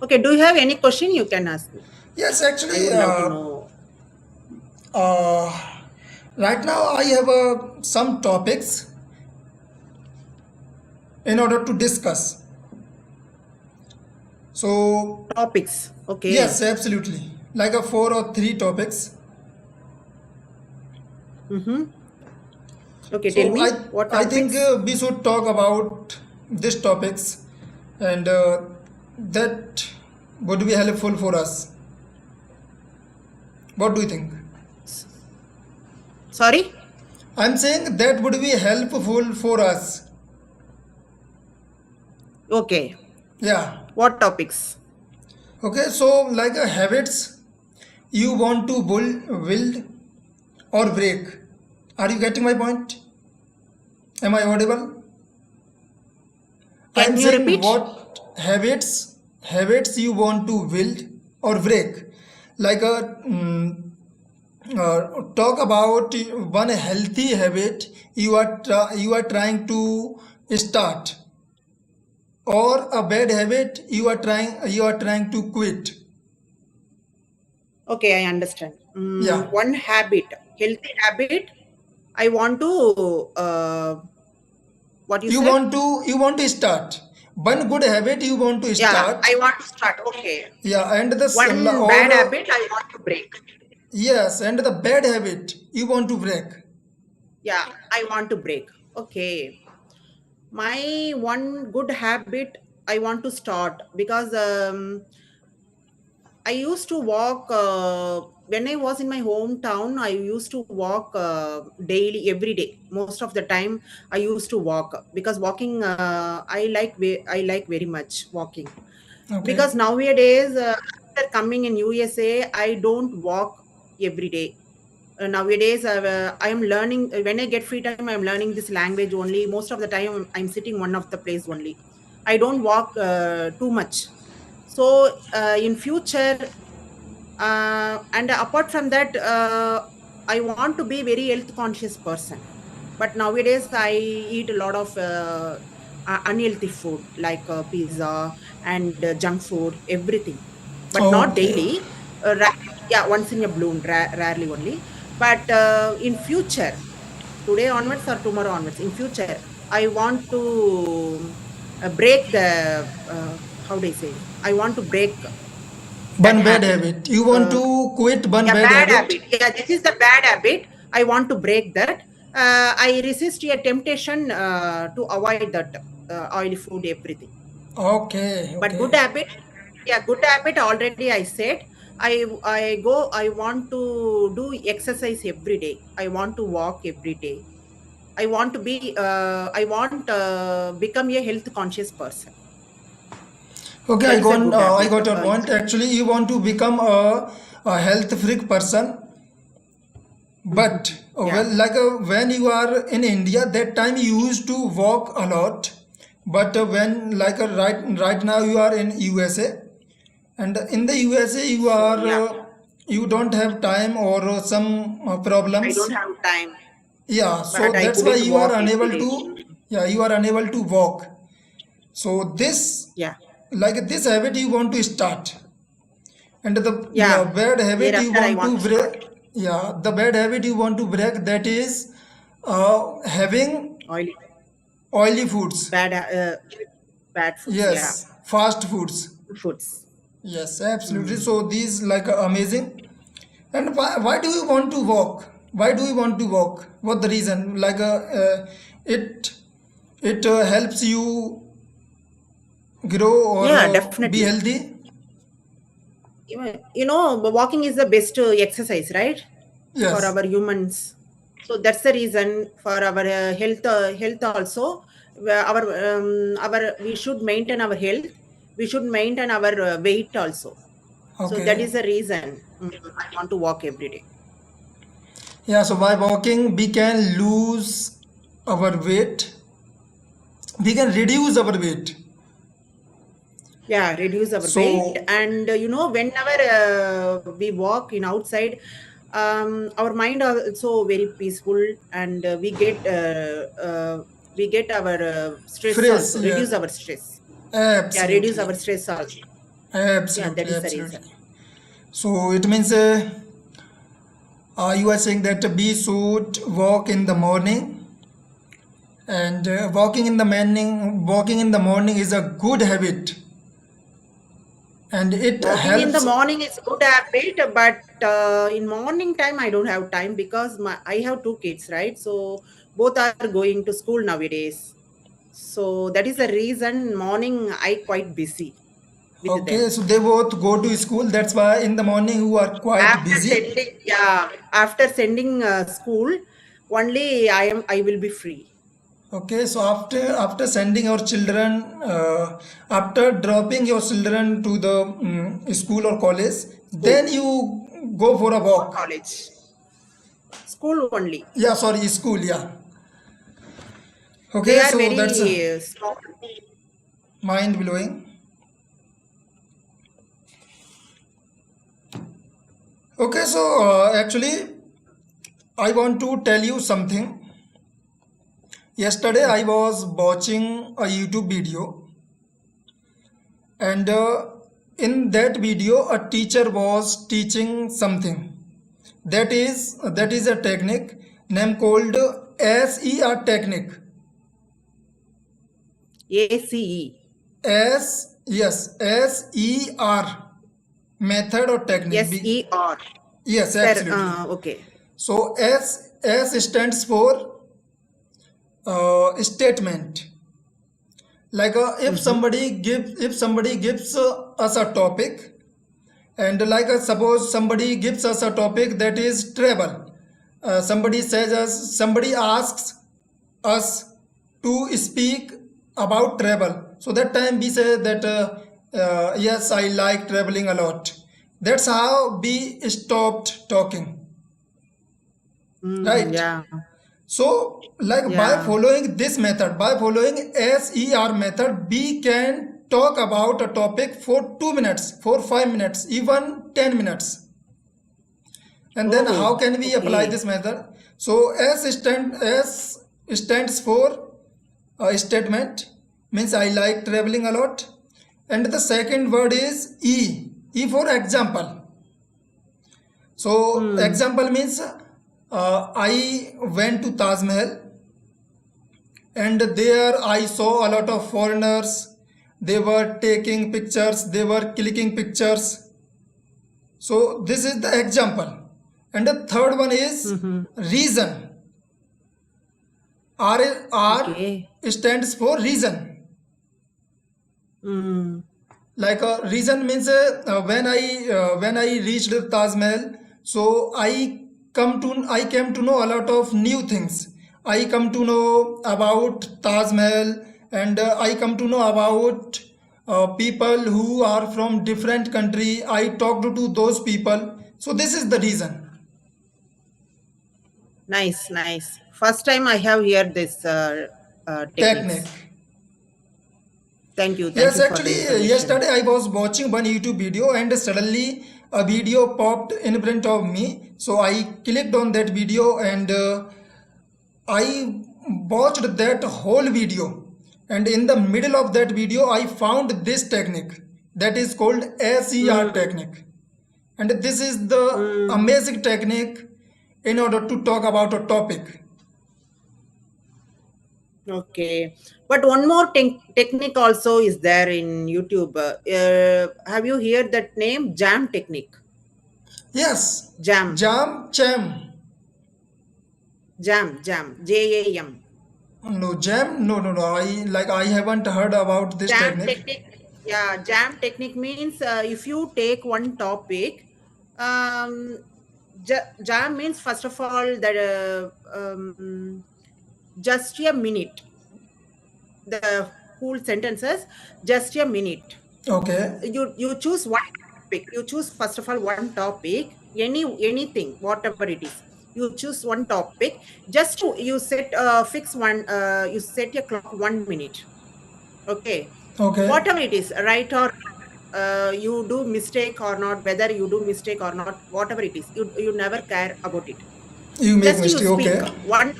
Okay, do you have any question you can ask me? Yes, I actually, would love to know. uh, right now I have some topics in order to discuss. So, Topics. Okay. yes, absolutely. Like a four or three topics. Mm-hmm. Okay, tell So, me what I think topics. we should talk about these topics, and that would be helpful for us. What do you think? Sorry? I'm saying that would be helpful for us. Okay. Yeah. What topics? Okay, so like habits you want to build or break. Are you getting my point? Am I audible? I'm Can you saying repeat? what habits you want to build or break. Like a talk about one healthy habit you are trying to start, or a bad habit you are trying to quit. Okay, I understand. Yeah, One habit, healthy habit. I want to, what you said? you want to start one good habit you want to Yeah, start. I want to start. Okay. Yeah, and this One or bad habit I want to break. yes, and the bad habit you want to break. Yeah, I want to break. Okay. My one good habit I want to start because I used to walk when I was in my hometown. I used to walk daily, every day. Most of the time, I used to walk because walking. I like very much walking Okay. because nowadays after coming in USA, I don't walk every day. Nowadays, I am learning. When I get free time, I am learning this language only. Most of the time, I'm sitting one of the place only. I don't walk too much. So in future, and apart from that, I want to be very health conscious person. But nowadays, I eat a lot of unhealthy food like pizza and junk food, everything, but not Okay. daily. Yeah, once in a blue, rarely only. But in future, today onwards or tomorrow onwards, in future, I want to break the how do I say? I want to break that One bad habit. habit. You want Uh, to quit one yeah, bad bad habit? habit. Yeah, this is the bad habit. I want to break that. I resist a temptation to avoid that oily food, everything. Okay, But okay. good habit, yeah, good habit. Already I said. I go. I want to do exercise every day. I want to walk every day. I want to be. I want become a health conscious person. Okay, That is a good I habit. got your point. Actually, you want to become a health freak person, but Yeah. well, like when you are in India, that time you used to walk a lot. But when like right now you are in USA, and in the USA you So are yeah, you don't have time or some I don't problems. have time, Yeah, but so I that's why couldn't you are walk every unable day. to. Yeah, you are unable to walk. So this, Yeah. like this habit you want to start, and the Yeah. bad habit you Thereafter, I want want to to break. start Yeah, the bad habit you want to break, that is having oily, oily foods. bad, bad foods. Yeah, Yes, fast foods. foods. Yes, absolutely. Mm. So these like amazing. And why do you want to walk? Why do you want to walk? What the reason? Like it it helps you grow or Yeah, be definitely. healthy. Walking is the best exercise, right, for Yes. our humans. So that's the reason for our health. Health also, our we should maintain our health. We should maintain our weight also. So that Okay. is the reason I want to walk every day. Yeah. So by walking, we can lose our weight. We can reduce our weight. Yeah, reduce our weight. So And whenever we walk in outside, our mind are also very peaceful, and we get our stress fresh. also, Yeah. reduce our stress. Yeah, reduce Absolutely. our stress also. Yeah, that Absolutely, is the reason. absolutely. So it means you are saying that we should walk in the morning, and walking in the morning is a good habit, and it Walking in the helps. morning is good habit, but in morning time I don't have time because I have two kids, right? So both are going to school nowadays. So that is the reason morning I quite busy with Okay, them. so they both go to school. That's why in the morning you are quite After busy. sending, yeah, after sending school, only I will be free. Okay, so after sending your children, after dropping your children to the school or college, School then you go for a or walk. college. School only. Yeah, sorry, school. Yeah. They Okay, are so that's very small. mind blowing. Okay, so actually, I want to tell you something. Yesterday, I was watching a YouTube video, and in that video, a teacher was teaching something. That is a technique name called SER technique. ACE. SER method or technique. SER. Yes, Sir, absolutely. okay. So S stands for statement. Like Mm-hmm. if somebody gives us a topic, and like suppose somebody gives us a topic that is travel. Somebody asks us to speak about travel. So that time we say that yes, I like traveling a lot. That's how we stopped talking, Mm, right? yeah. So, like Yeah. by following SER method, we can talk about a topic for 2 minutes, for 5 minutes, even 10 minutes. And then Oh, how can we apply okay. this method? So S stands for statement, means I like traveling a lot. And the second word is E for example. So Hmm. example means I went to Taj Mahal, and there I saw a lot of foreigners. They were taking pictures, they were clicking pictures. So this is the example. And the third one is Mm-hmm. reason. R Okay. stands for reason. Mm. Like reason means when I reached Taj Mahal, so I came to know a lot of new things. I come to know about Taj Mahal, and I come to know about people who are from different country. I talked to those people. So this is the reason. Nice, nice. First time I have heard this techniques. Technique. Thank Yes, you for the actually, information. yesterday I was watching one YouTube video, and suddenly a video popped in front of me. So I clicked on that video, and I watched that whole video. And in the middle of that video, I found this technique that is called SER Mm. technique. And this is the Mm. amazing technique in order to talk about a topic. Okay. But one more technique also is there in YouTube. Have you heard that name? Jam technique. Yes, Jam. jam, cham. Jam. JAM. No, jam? No, no, no. I haven't heard about this Jam technique. technique. Yeah, jam technique means if you take one topic, um, jam means first of all that just a minute. The whole sentences, just a minute. Okay, You choose one topic. You choose first of all one topic, anything, whatever it is. You choose one topic. Just to you set fix one. You set your clock 1 minute. Okay, okay. whatever it is, right or you do mistake or not, whether you do mistake or not, whatever it is, you never care about it. You make Just you mistake. speak Okay, one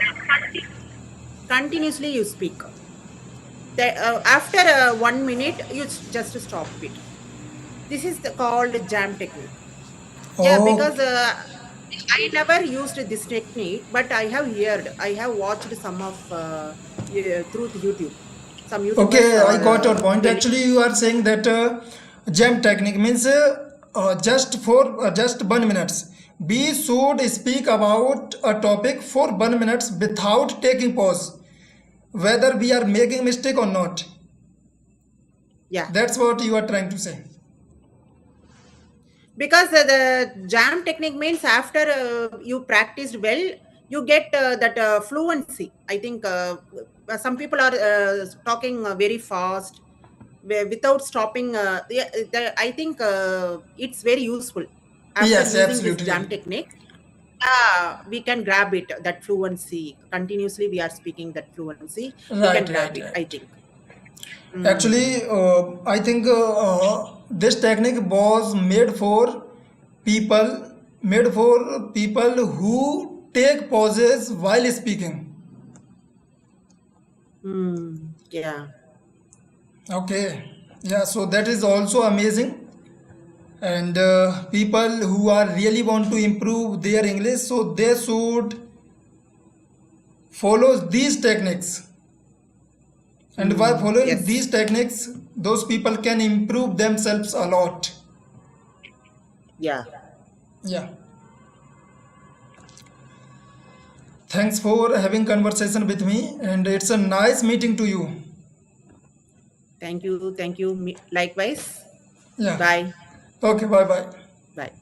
continuously. You speak. After 1 minute, you just stop it. This is called jam technique. Yeah, because Okay. I never used this technique, but I have heard, I have watched some of through the YouTube. Some YouTubers Okay, I are got your point. telling. Actually, you are saying that jam technique means just for just 1 minutes. We should speak about a topic for 1 minutes without taking pause, whether we are making mistake or not. Yeah, That's what you are trying to say. because the jam technique means after you practiced well, you get that fluency. I think some people are talking very fast without stopping. I think it's very useful after Yes, using this absolutely. jam technique. We can grab it, that fluency. Continuously, we are speaking that fluency. We can Right, grab right, it, I right. think. Mm, Actually, I think this technique was people, made for people who take pauses while speaking. yeah. Okay, yeah, so that is also amazing. And people who are really want to improve their English, so they should follow these techniques. And by following these Yes. techniques, those people can improve themselves a lot. Yeah. Yeah. Thanks for having conversation with me, and it's a nice meeting to you. Thank you. Thank you. Likewise. Yeah. Bye. Okay, bye bye.